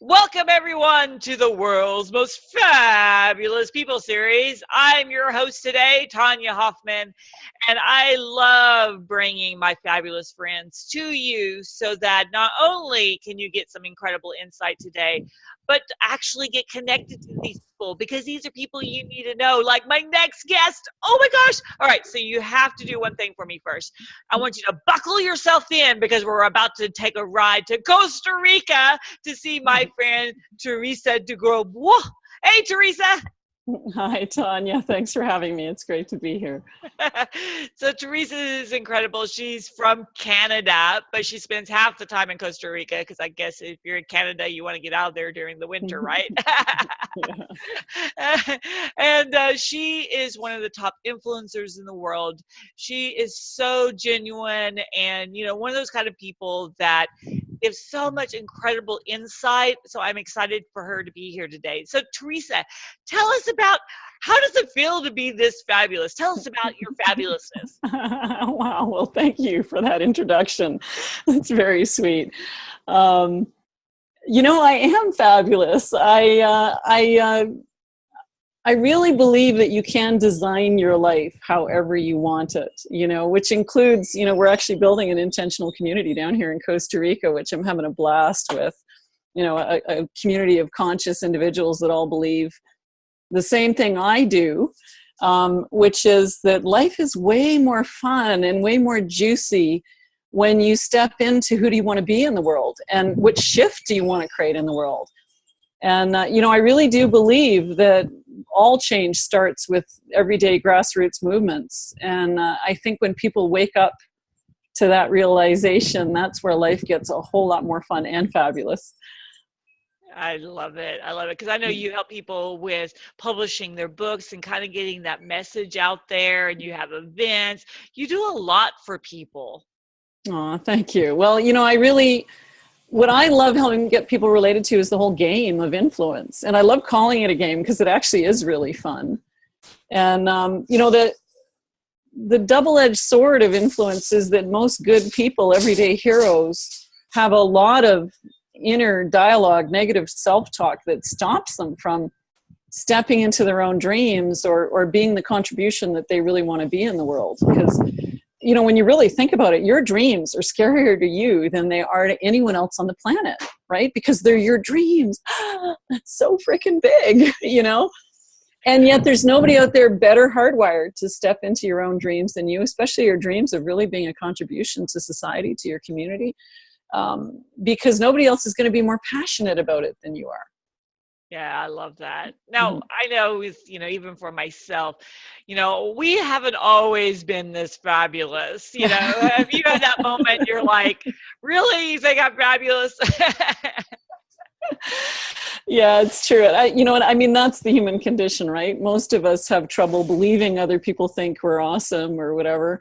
Welcome, everyone, to the world's most fabulous people series. I'm your host today, Tonya Hofmann, and I love bringing my fabulous friends to you so that not only can you get some incredible insight today, but actually get connected to these people because these are people you need to know, like my next guest. Oh my gosh. All right, so you have to do one thing for me first. I want you to buckle yourself in because we're about to take a ride to Costa Rica to see my friend Teresa de Grosbois. Hey, Teresa. Hi, Tonya. Thanks for having me. It's great to be here. So Teresa is incredible. She's from Canada, but she spends half the time in Costa Rica because I guess if you're in Canada, you want to get out there during the winter, right? And she is one of the top influencers in the world. She is so genuine and, one of those kind of people that gives so much incredible insight. So I'm excited for her to be here today. So Teresa, tell us about how does it feel to be this fabulous? Tell us about your fabulousness. Wow. Well, thank you for that introduction. It's very sweet. I am fabulous. I really believe that you can design your life however you want it, which includes, we're actually building an intentional community down here in Costa Rica, which I'm having a blast with, a community of conscious individuals that all believe the same thing I do, which is that life is way more fun and way more juicy when you step into who do you want to be in the world and which shift do you want to create in the world. And, I really do believe that all change starts with everyday grassroots movements. And I think when people wake up to that realization, that's where life gets a whole lot more fun and fabulous. I love it. I love it because I know you help people with publishing their books and kind of getting that message out there, and you have events. You do a lot for people. Oh, thank you. Well, what I love helping get people related to is the whole game of influence. And I love calling it a game because it actually is really fun. And, the double-edged sword of influence is that most good people, everyday heroes, have a lot of inner dialogue, negative self-talk that stops them from stepping into their own dreams or being the contribution that they really want to be in the world. Because when you really think about it, your dreams are scarier to you than they are to anyone else on the planet, right? Because they're your dreams. That's so freaking big, And yet there's nobody out there better hardwired to step into your own dreams than you, especially your dreams of really being a contribution to society, to your community, because nobody else is going to be more passionate about it than you are. Yeah, I love that. Now, I know even for myself, we haven't always been this fabulous. Have you had that moment you're like, really, you think I'm fabulous? Yeah, it's true. That's the human condition, right? Most of us have trouble believing other people think we're awesome or whatever.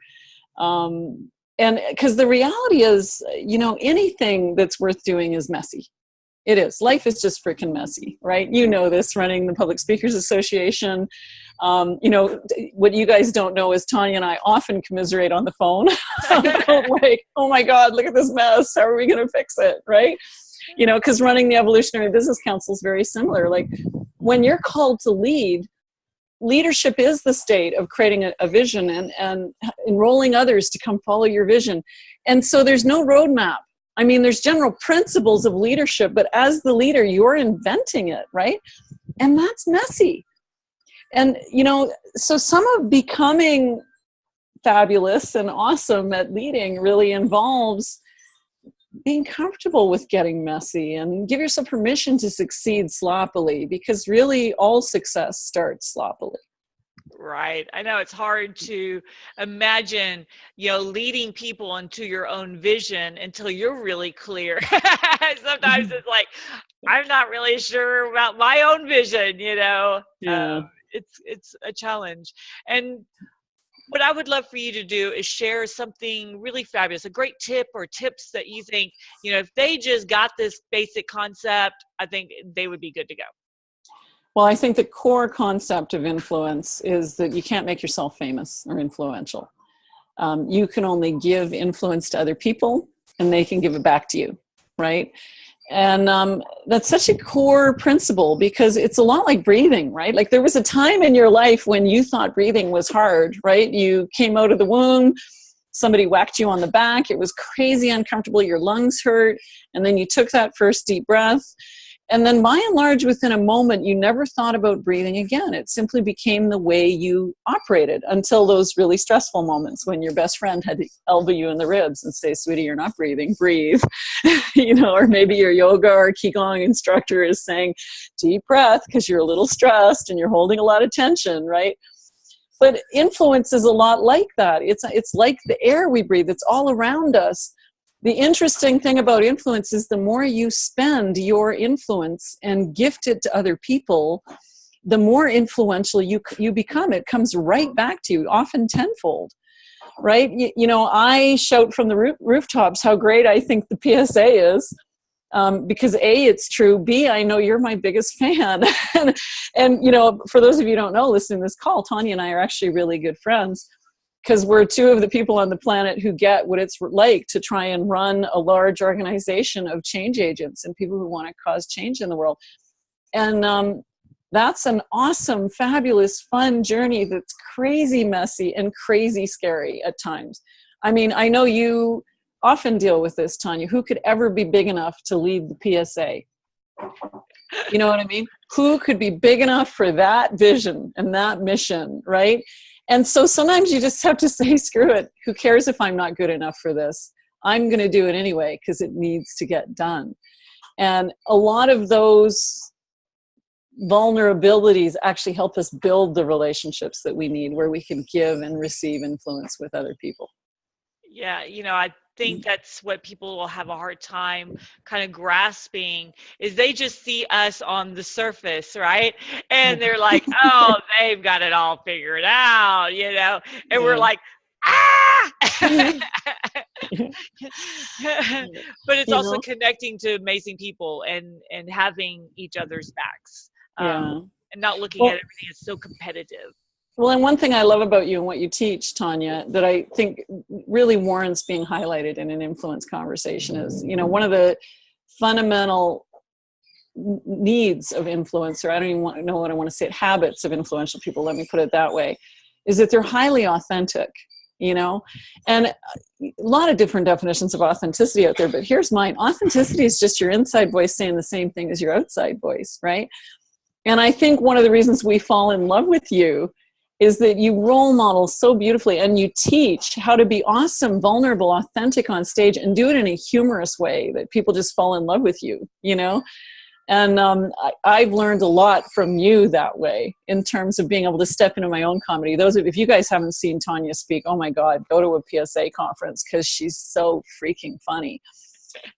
And because the reality is, anything that's worth doing is messy. It is. Life is just freaking messy, right? You know this, running the Public Speakers Association. What you guys don't know is Tonya and I often commiserate on the phone about like, oh my God, look at this mess. How are we going to fix it, right? Because running the Evolutionary Business Council is very similar. Like when you're called to lead, leadership is the state of creating a vision and enrolling others to come follow your vision. And so there's no roadmap. There's general principles of leadership, but as the leader, you're inventing it, right? And that's messy. And, so some of becoming fabulous and awesome at leading really involves being comfortable with getting messy and give yourself permission to succeed sloppily, because really all success starts sloppily. Right. I know it's hard to imagine, leading people into your own vision until you're really clear. Sometimes it's like, I'm not really sure about my own vision, Yeah. It's a challenge. And what I would love for you to do is share something really fabulous, a great tip or tips that you think, if they just got this basic concept, I think they would be good to go. Well, I think the core concept of influence is that you can't make yourself famous or influential. You can only give influence to other people and they can give it back to you, right? And that's such a core principle, because it's a lot like breathing, right? Like there was a time in your life when you thought breathing was hard, right? You came out of the womb, somebody whacked you on the back, it was crazy uncomfortable, your lungs hurt, and then you took that first deep breath. And then by and large, within a moment, you never thought about breathing again. It simply became the way you operated until those really stressful moments when your best friend had to elbow you in the ribs and say, sweetie, you're not breathing, breathe. Or maybe your yoga or Qigong instructor is saying, deep breath, because you're a little stressed and you're holding a lot of tension, right? But influence is a lot like that. It's like the air we breathe. It's all around us. The interesting thing about influence is the more you spend your influence and gift it to other people, the more influential you become. It comes right back to you, often tenfold, right? I shout from the rooftops how great I think the PSA is, because A, it's true. B, I know you're my biggest fan. and for those of you who don't know, listening to this call, Tonya and I are actually really good friends, because we're two of the people on the planet who get what it's like to try and run a large organization of change agents and people who want to cause change in the world. And that's an awesome, fabulous, fun journey that's crazy messy and crazy scary at times. I mean, I know you often deal with this, Tonya. Who could ever be big enough to lead the PSA? You know what I mean? Who could be big enough for that vision and that mission, right? And so sometimes you just have to say, screw it. Who cares if I'm not good enough for this? I'm going to do it anyway because it needs to get done. And a lot of those vulnerabilities actually help us build the relationships that we need, where we can give and receive influence with other people. Yeah, I think that's what people will have a hard time kind of grasping, is they just see us on the surface, right? And they're like, oh, they've got it all figured out, and we're like, ah! But it's also connecting to amazing people and having each other's backs, and not looking at everything as so competitive. Well, and one thing I love about you and what you teach, Tonya, that I think really warrants being highlighted in an influence conversation is, one of the fundamental needs of influence, or I don't even know what I want to say, habits of influential people, let me put it that way, is that they're highly authentic, and a lot of different definitions of authenticity out there, but here's mine. Authenticity is just your inside voice saying the same thing as your outside voice, right? And I think one of the reasons we fall in love with you is that you role model so beautifully, and you teach how to be awesome, vulnerable, authentic on stage, and do it in a humorous way that people just fall in love with you, And I've learned a lot from you that way in terms of being able to step into my own comedy. If you guys haven't seen Tonya speak, oh my God, go to a PSA conference, because she's so freaking funny.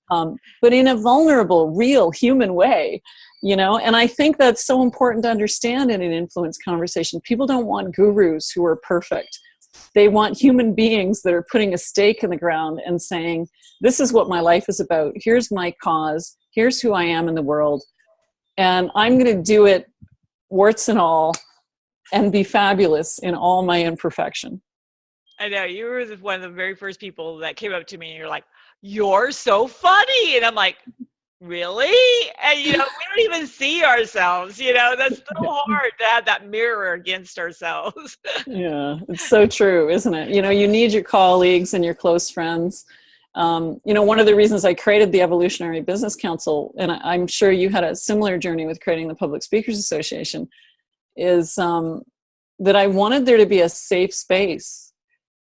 But in a vulnerable, real, human way. And I think that's so important to understand in an influence conversation. People don't want gurus who are perfect. They want human beings that are putting a stake in the ground and saying, this is what my life is about. Here's my cause. Here's who I am in the world. And I'm going to do it, warts and all, and be fabulous in all my imperfection. I know. You were one of the very first people that came up to me and you're like, you're so funny. And I'm like, really? And we don't even see ourselves, that's so hard to have that mirror against ourselves. Yeah, it's so true, isn't it? You need your colleagues and your close friends. One of the reasons I created the Evolutionary Business Council, and I'm sure you had a similar journey with creating the Public Speakers Association, is that I wanted there to be a safe space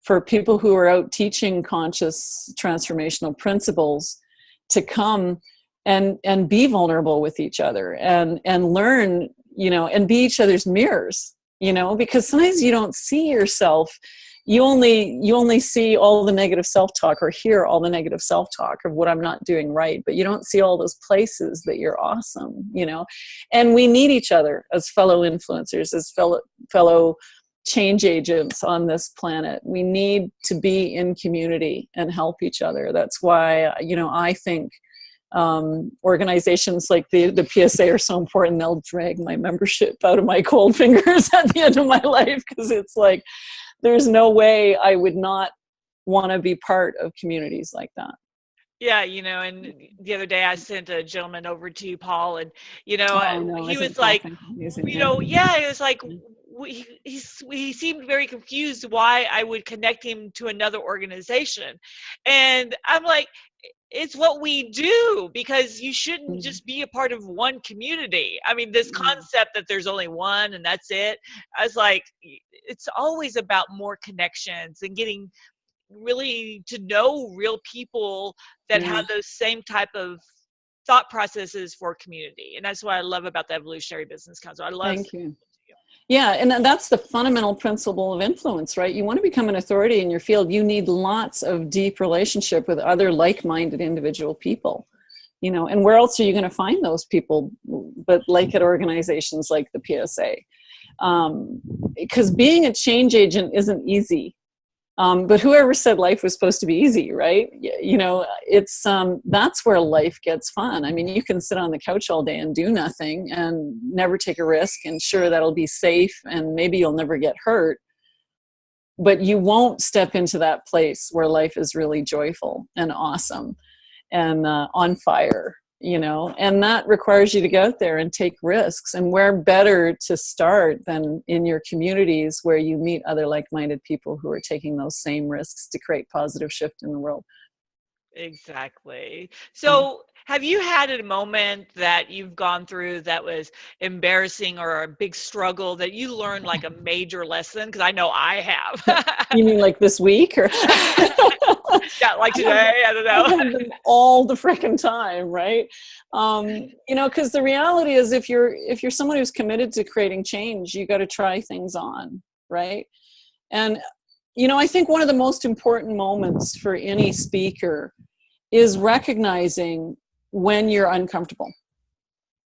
for people who are out teaching conscious transformational principles to come and be vulnerable with each other and learn, and be each other's mirrors, because sometimes you don't see yourself. You only see all the negative self-talk, or hear all the negative self-talk of what I'm not doing right, but you don't see all those places that you're awesome, and we need each other as fellow influencers, as fellow change agents on this planet. We need to be in community and help each other. That's why, I think organizations like the PSA are so important. They'll drag my membership out of my cold fingers at the end of my life, because it's like, there's no way I would not want to be part of communities like that. Yeah, and the other day I sent a gentleman over to you, Paul, and Oh no, he isn't was Paul like, thing amazing? Yeah. yeah, it was like he seemed very confused why I would connect him to another organization, and I'm like, it's what we do, because you shouldn't Mm, just be a part of one community. I mean, this mm, concept that there's only one and that's it. I was like, it's always about more connections and getting really to know real people that yeah. have those same type of thought processes for community. And that's what I love about the Evolutionary Business Council. I love Thank you. Yeah, and that's the fundamental principle of influence, right? You want to become an authority in your field, you need lots of deep relationship with other like-minded individual people. And where else are you going to find those people but like at organizations like the PSA? Because being a change agent isn't easy. But whoever said life was supposed to be easy, right? It's that's where life gets fun. I mean, you can sit on the couch all day and do nothing and never take a risk, and sure, that'll be safe and maybe you'll never get hurt, but you won't step into that place where life is really joyful and awesome and on fire, and that requires you to go out there and take risks. And where better to start than in your communities where you meet other like-minded people who are taking those same risks to create positive shift in the world. Exactly. Mm. So, have you had a moment that you've gone through that was embarrassing or a big struggle that you learned like a major lesson? Because I know I have. You mean like this week, or Yeah, like today, I don't I know. have them all the frickin' time, right? Because the reality is, if you're someone who's committed to creating change, you got to try things on, right? And I think one of the most important moments for any speaker is recognizing when you're uncomfortable.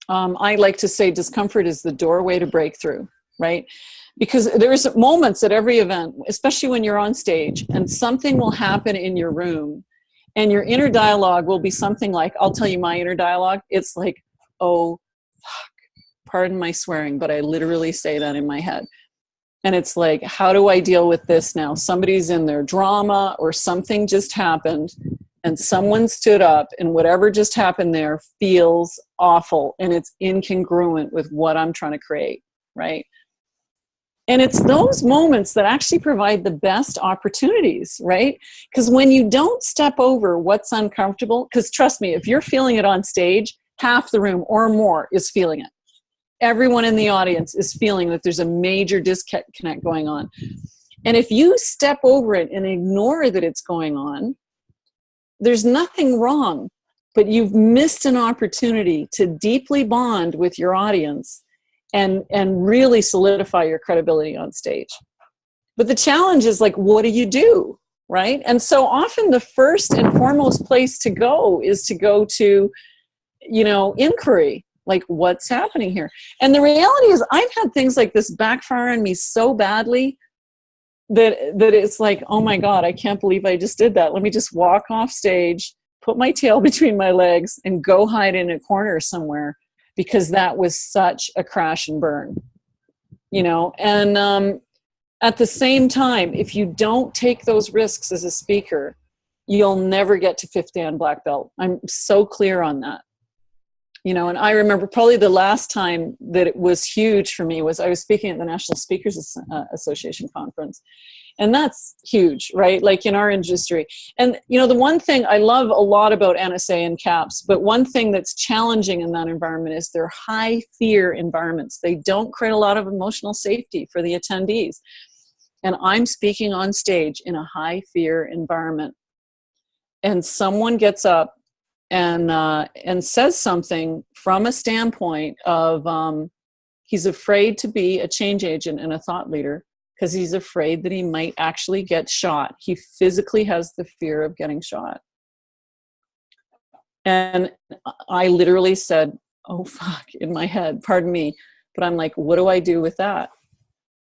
I like to say discomfort is the doorway to breakthrough, right? Because there's moments at every event, especially when you're on stage, and something will happen in your room, and your inner dialogue will be something like, I'll tell you my inner dialogue. It's like, oh, fuck, pardon my swearing, but I literally say that in my head. And it's like, how do I deal with this now? Somebody's in their drama or something just happened and someone stood up, and whatever just happened there feels awful and it's incongruent with what I'm trying to create, right? And it's those moments that actually provide the best opportunities, right? Because when you don't step over what's uncomfortable, because trust me, if you're feeling it on stage, half the room or more is feeling it. Everyone in the audience is feeling that there's a major disconnect going on. And if you step over it and ignore that it's going on, there's nothing wrong, but you've missed an opportunity to deeply bond with your audience and really solidify your credibility on stage. But the challenge is, like, what do you do, right? And so often the first and foremost place to go is to go to, inquiry. Like, what's happening here? And the reality is, I've had things like this backfire on me so badly that it's like, oh my God, I can't believe I just did that. Let me just walk off stage, put my tail between my legs, and go hide in a corner somewhere, because that was such a crash and burn, And at the same time, if you don't take those risks as a speaker, you'll never get to fifth Dan black belt. I'm so clear on that. And I remember probably the last time that it was huge for me was I was speaking at the National Speakers Association conference. And that's huge, right? Like in our industry. And, the one thing I love a lot about NSA and CAPS, but one thing that's challenging in that environment is they're high fear environments. They don't create a lot of emotional safety for the attendees. And I'm speaking on stage in a high fear environment. And someone gets up and says something from a standpoint of he's afraid to be a change agent and a thought leader because he's afraid that he might actually get shot. He physically has the fear of getting shot. And I literally said, oh, fuck, in my head, pardon me. But I'm like, what do I do with that?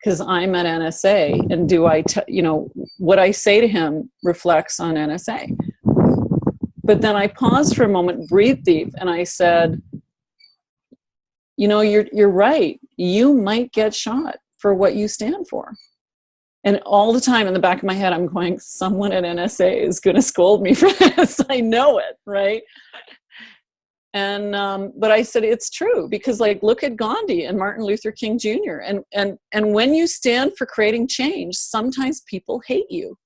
Because I'm at NSA, and what I say to him reflects on NSA. But then I paused for a moment, breathed deep, and I said, you're right. You might get shot for what you stand for. And all the time in the back of my head, I'm going, someone at NSA is going to scold me for this. I know it, right? And but I said it's true, because like look at Gandhi and Martin Luther King Jr. And when you stand for creating change, sometimes people hate you,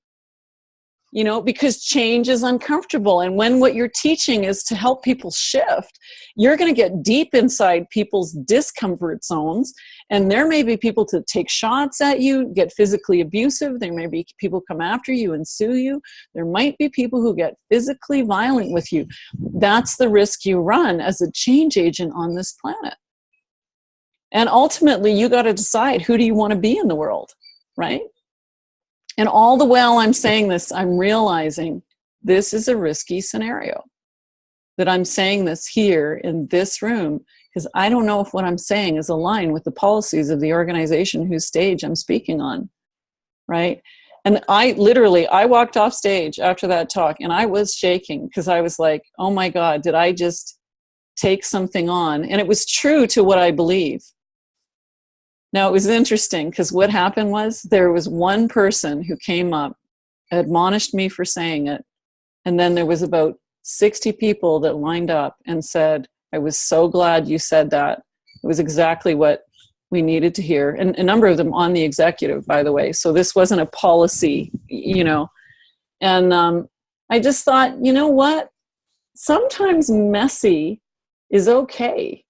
you know, because change is uncomfortable. And when what you're teaching is to help people shift, you're going to get deep inside people's discomfort zones. And there may be people to take shots at you, get physically abusive. There may be people come after you and sue you. There might be people who get physically violent with you. That's the risk you run as a change agent on this planet. And ultimately, you got to decide, who do you want to be in the world, right? And all the while I'm saying this, I'm realizing this is a risky scenario, that I'm saying this here in this room, because I don't know if what I'm saying is aligned with the policies of the organization whose stage I'm speaking on, right? And I walked off stage after that talk and I was shaking, because I was like, oh my God, did I just take something on? And it was true to what I believe. Now, it was interesting, because what happened was there was one person who came up, admonished me for saying it, and then there was about 60 people that lined up and said, I was so glad you said that. It was exactly what we needed to hear. And a number of them on the executive, by the way. So this wasn't a policy, you know. And I just thought, you know what? Sometimes messy is okay.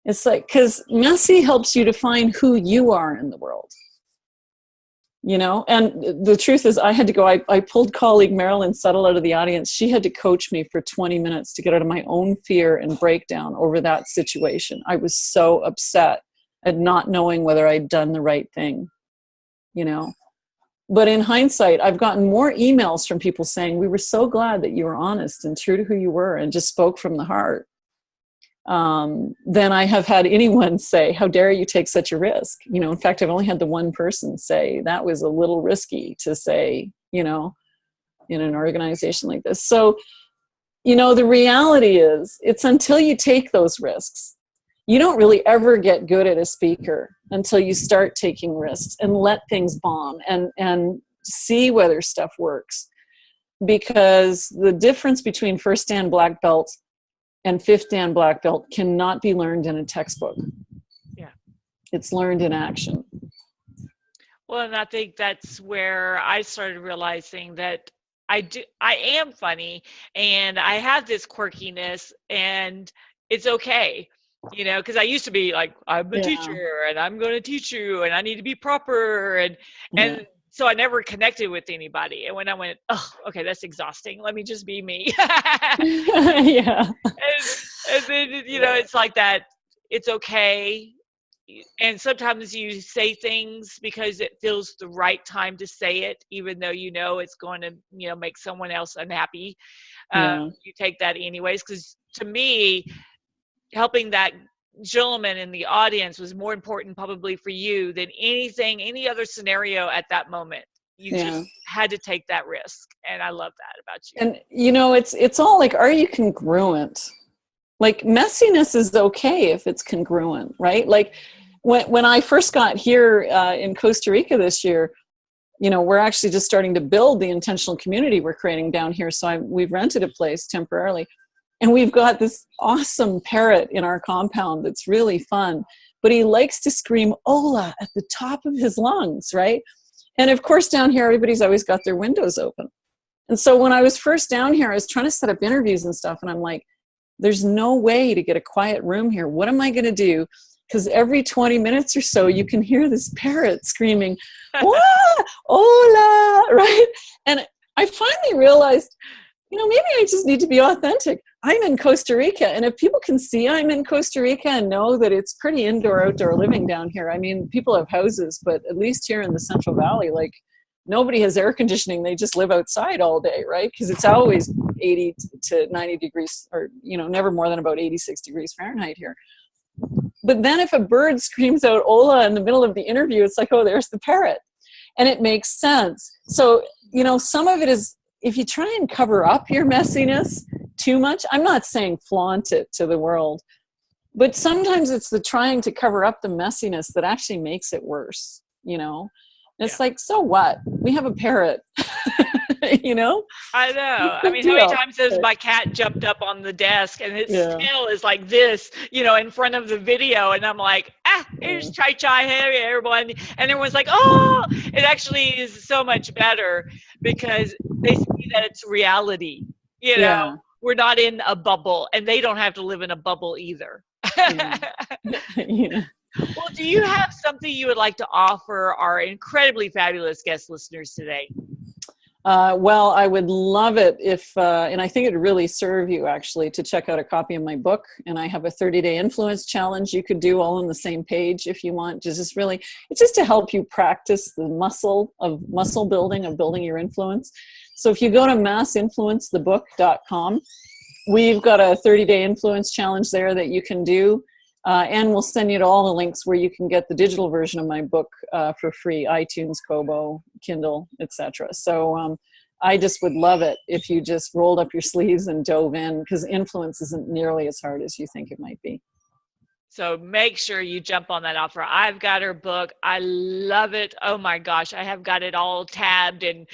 It's like, because messy helps you define who you are in the world, you know? And the truth is, I had to go, I pulled colleague Marilyn Settle out of the audience. She had to coach me for 20 minutes to get out of my own fear and breakdown over that situation. I was so upset at not knowing whether I'd done the right thing, you know? But in hindsight, I've gotten more emails from people saying, we were so glad that you were honest and true to who you were and just spoke from the heart. Than I have had anyone say, how dare you take such a risk? You know, in fact, I've only had the one person say that was a little risky to say, you know, in an organization like this. So, you know, the reality is, it's until you take those risks. You don't really ever get good at a speaker until you start taking risks and let things bomb and see whether stuff works. Because the difference between first Dan black belt and fifth Dan black belt cannot be learned in a textbook. Yeah. It's learned in action. Well, and I think that's where I started realizing that I am funny and I have this quirkiness and it's okay, you know, because I used to be like, I'm a teacher and I'm going to teach you and I need to be proper. And so I never connected with anybody. And when I went, oh, okay, that's exhausting. Let me just be me. Yeah. And then, you know, it's like that. It's okay. And sometimes you say things because it feels the right time to say it, even though you know it's going to, you know, make someone else unhappy. You take that anyways, because to me, helping that gentleman in the audience was more important probably for you than any other scenario at that moment. You just had to take that risk. And I love that about you. And, you know, it's all like, are you congruent? Like, messiness is okay if it's congruent, right? Like when I first got here in Costa Rica this year, you know, we're actually just starting to build the intentional community we're creating down here. So we've rented a place temporarily. And we've got this awesome parrot in our compound that's really fun. But he likes to scream "Hola" at the top of his lungs, right? And of course, down here, everybody's always got their windows open. And so when I was first down here, I was trying to set up interviews and stuff. And I'm like, there's no way to get a quiet room here. What am I going to do? Because every 20 minutes or so, you can hear this parrot screaming, "Hola," right? And I finally realized, you know, maybe I just need to be authentic. I'm in Costa Rica, and if people can see I'm in Costa Rica and know that it's pretty indoor-outdoor living down here. I mean, people have houses, but at least here in the Central Valley, like, nobody has air conditioning. They just live outside all day, right? Because it's always 80 to 90 degrees, or, you know, never more than about 86 degrees Fahrenheit here. But then if a bird screams out "Hola" in the middle of the interview, it's like, oh, there's the parrot. And it makes sense. So, you know, some of it is, if you try and cover up your messiness too much, I'm not saying flaunt it to the world, but sometimes it's the trying to cover up the messiness that actually makes it worse, you know? It's like, so what? We have a parrot. You know? I know. I Big mean, how many deal. times has my cat jumped up on the desk and its Yeah. tail is like this, in front of the video, and I'm like, here's Chai Chai, hey everyone, and everyone's like, oh, it actually is so much better because they see that it's reality. Yeah. We're not in a bubble, and they don't have to live in a bubble either. Yeah. Yeah. Well, do you have something you would like to offer our incredibly fabulous guest listeners today? Well, I would love it if, and I think it'd really serve you actually to check out a copy of my book. And I have a 30-day influence challenge you could do all on the same page if you want. It's just to help you practice the muscle building, of building your influence. So if you go to massinfluencethebook.com, we've got a 30-day influence challenge there that you can do. And we'll send you to all the links where you can get the digital version of my book for free: iTunes, Kobo, Kindle, etc. So I just would love it if you just rolled up your sleeves and dove in, because influence isn't nearly as hard as you think it might be. So make sure you jump on that offer. I've got her book. I love it. Oh my gosh. I have got it all tabbed and,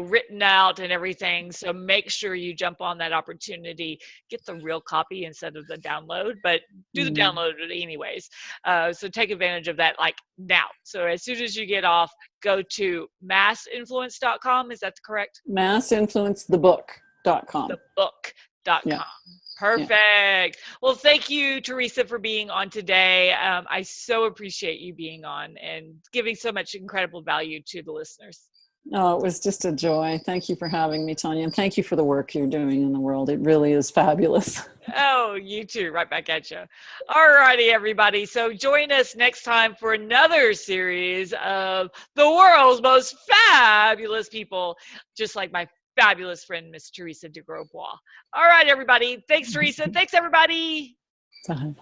written out and everything. So make sure you jump on that opportunity. Get the real copy instead of the download, but do the download anyways. So take advantage of that like now. So as soon as you get off, go to massinfluence.com. Is that correct? Massinfluencethebook.com. Thebook.com. Yeah. Perfect. Yeah. Well, thank you, Teresa, for being on today. I so appreciate you being on and giving so much incredible value to the listeners. Oh, it was just a joy. Thank you for having me, Tonya. And thank you for the work you're doing in the world. It really is fabulous. Oh, you too. Right back at you. All righty, everybody. So join us next time for another series of the world's most fabulous people, just like my fabulous friend, Miss Teresa de Grosbois. All right, everybody. Thanks, Teresa. Thanks, everybody. Bye.